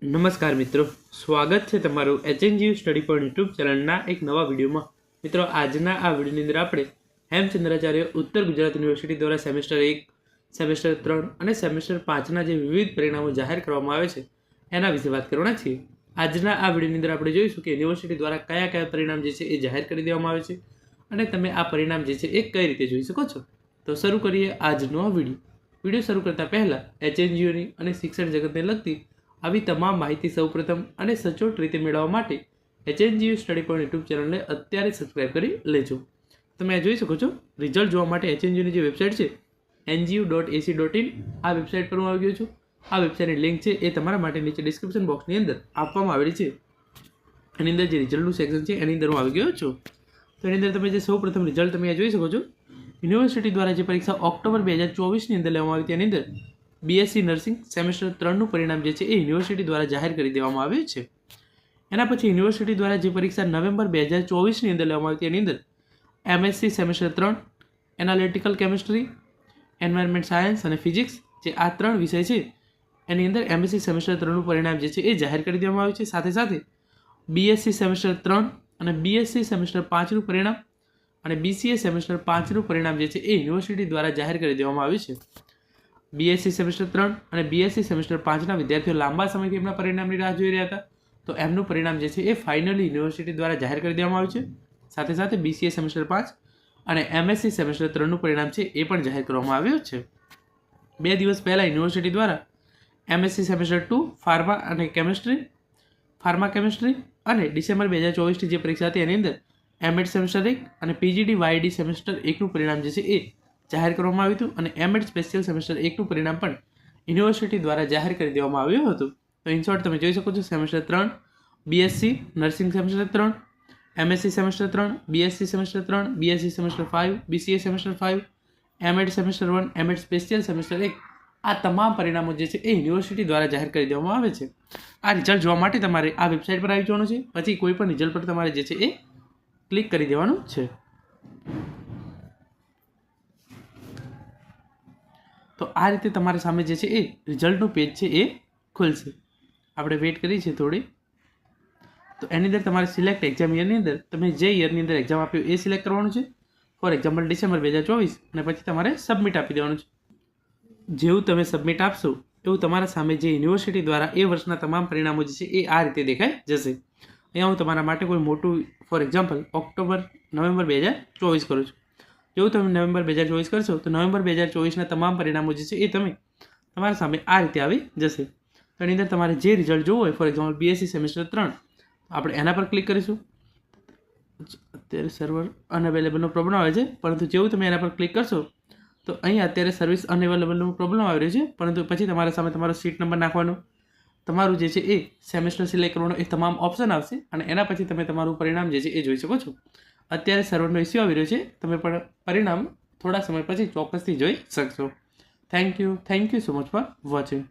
નમસ્કાર મિત્રો, સ્વાગત છે તમારું HNGU સ્ટડી પોઈન્ટ યુટ્યુબ ચેનલના એક નવા વિડીયોમાં। મિત્રો, આજના આ વિડીયોની અંદર આપણે હેમચંદ્રાચાર્ય ઉત્તર ગુજરાત યુનિવર્સિટી દ્વારા સેમેસ્ટર 1, સેમેસ્ટર 3 અને સેમેસ્ટર 5ના જે વિવિધ પરિણામો જાહેર કરવામાં આવે છે એના વિશે વાત કરવાના છીએ। આજના આ વિડીયોની અંદર આપણે જોઈશું કે યુનિવર્સિટી દ્વારા કયા કયા પરિણામ જે છે એ જાહેર કરી દેવામાં આવે છે અને તમે આ પરિણામ જે છે એ કઈ રીતે જોઈ શકો છો। તો શરૂ કરીએ આજનો આ વિડીયો શરૂ કરતા પહેલાં HNGUની અને શિક્ષણ જગતને લગતી આવી તમામ માહિતી સૌપ્રથમ અને સચોટ રીતે મેળવવા માટે HNGU સ્ટડી પોઈન્ટ યુટ્યુબ ચેનલને અત્યારે સબસ્ક્રાઇબ કરી લેજો। તમે આ જોઈ શકો છો, રિઝલ્ટ જોવા માટે HNGUની જે વેબસાઇટ છે ngu.ac.in આ વેબસાઇટ પર હું આવી ગયો છું। આ વેબસાઇટની લિંક છે એ તમારા માટે નીચે ડિસ્ક્રિપ્શન બોક્સની અંદર આપવામાં આવેલી છે। એની અંદર જે રિઝલ્ટનું સેક્શન છે એની અંદર હું આવી ગયો છું। તો એની અંદર તમે જે સૌપ્રથમ રિઝલ્ટ તમે જોઈ શકો છો, યુનિવર્સિટી દ્વારા જે પરીક્ષા ઓક્ટોબર 2024ની અંદર લેવામાં આવી તેની અંદર BSc નર્સિંગ સેમેસ્ટર 3નું પરિણામ જે છે એ યુનિવર્સિટી દ્વારા જાહેર કરી દેવામાં આવ્યું છે। એના પછી યુનિવર્સિટી દ્વારા જે પરીક્ષા નવેમ્બર 2024ની અંદર લેવામાં આવી તેની અંદર MSc semester 3 analytical chemistry, environment science અને ફિઝિક્સ જે આ 3 વિષય છે એની અંદર MSc સેમેસ્ટર 3નું પરિણામ જે છે એ જાહેર કરી દેવામાં આવ્યું છે। સાથે સાથે BSc સેમેસ્ટર 3 અને BSc સેમેસ્ટર 5નું પરિણામ અને BCA સેમેસ્ટર 5નું પરિણામ જે છે એ યુનિવર્સિટી દ્વારા જાહેર કરી દેવામાં આવ્યું છે। BSc સેમેસ્ટર 3 અને BSc સેમેસ્ટર 5ના વિદ્યાર્થીઓ લાંબા સમયથી એમના પરિણામની રાહ જોઈ રહ્યા હતા, તો એમનું પરિણામ જે છે એ ફાઇનલી યુનિવર્સિટી દ્વારા જાહેર કરી દેવામાં આવ્યું છે। સાથે સાથે BCA સેમેસ્ટર 5 અને MSc સેમેસ્ટર 3નું પરિણામ છે એ પણ જાહેર કરવામાં આવ્યું છે। 2 દિવસ પહેલાં યુનિવર્સિટી દ્વારા MSc સેમેસ્ટર 2 ફાર્મા કેમિસ્ટ્રી અને ડિસેમ્બર 2024ની જે પરીક્ષા હતી એની અંદર M.Ed સેમેસ્ટર 1 અને PGD YD સેમેસ્ટર 1નું પરિણામ જે છે એ જાહેર કરવામાં આવ્યું હતું અને M.Ed સ્પેશિયલ સેમેસ્ટર 1નું પરિણામ પણ યુનિવર્સિટી દ્વારા જાહેર કરી દેવામાં આવ્યું હતું। તો ઇન શોર્ટ તમે જોઈ શકો છો, semester 3 BSc nursing semester 3, MSc semester 3, BSc semester 3, BSc semester 5, BCA semester 5, M.Ed semester 1, M.Ed special semester 1 આ તમામ પરિણામો જે છે એ યુનિવર્સિટી દ્વારા જાહેર કરી દેવામાં આવે છે। આ રિઝલ્ટ જોવા માટે તમારે આ વેબસાઇટ પર આવી જવાનું છે, પછી કોઈ પણ રિઝલ્ટ પર તમારે જે છે એ ક્લિક કરી દેવાનું છે। તો આ રીતે તમારી સામે જે છે એ રિઝલ્ટનું પેજ છે એ ખુલશે। આપણે વેઇટ કરીએ છીએ થોડી। તો એની અંદર તમારે સિલેક્ટ એક્ઝામ યરની અંદર તમે જે યરની અંદર એક્ઝામ આપ્યું એ સિલેક્ટ કરવાનું છે। ફોર એક્ઝામ્પલ ડિસેમ્બર 2024 અને પછી તમારે સબમિટ આપી દેવાનું છે। જેવું તમે સબમિટ આપશો એવું તમારા સામે જે યુનિવર્સિટી દ્વારા એ વર્ષના તમામ પરિણામો જે છે એ આ રીતે દેખાઈ જશે। અહીંયા હું તમારા માટે કોઈ મોટું ફોર એક્ઝામ્પલ નવેમ્બર 2024 કરું છું। જેવું તમે નવેમ્બર 2024 કરશો તો નવેમ્બર 2024ના તમામ પરિણામો જે છે એ તમારા સામે આ રીતે આવી જશે। તો એની અંદર તમારે જે રિઝલ્ટ જોવું હોય, ફોર એક્ઝામ્પલ BSc સેમેસ્ટર 3, આપણે એના પર ક્લિક કરીશું। અત્યારે સર્વર અનઅવેલેબલનો પ્રોબ્લેમ આવે છે, પરંતુ જેવું તમે એના પર ક્લિક કરશો તો અહીં અત્યારે સર્વિસ અનઅવેલેબલનો પ્રોબ્લેમ આવી રહ્યો છે, પરંતુ પછી તમારા સામે તમારો સીટ નંબર નાખવાનો, તમારું જે છે એ સેમેસ્ટર સિલેક્ટ કરવાનો એ તમામ ઓપ્શન આવશે અને એના પછી તમે તમારું પરિણામ જે છે એ જોઈ શકો છો। અત્યારે સર્વરનો ઇસ્યુ આવી રહ્યો છે, તમે પણ પરિણામ થોડા સમય પછી ચોક્કસથી જોઈ શકશો। Thank you so much for watching.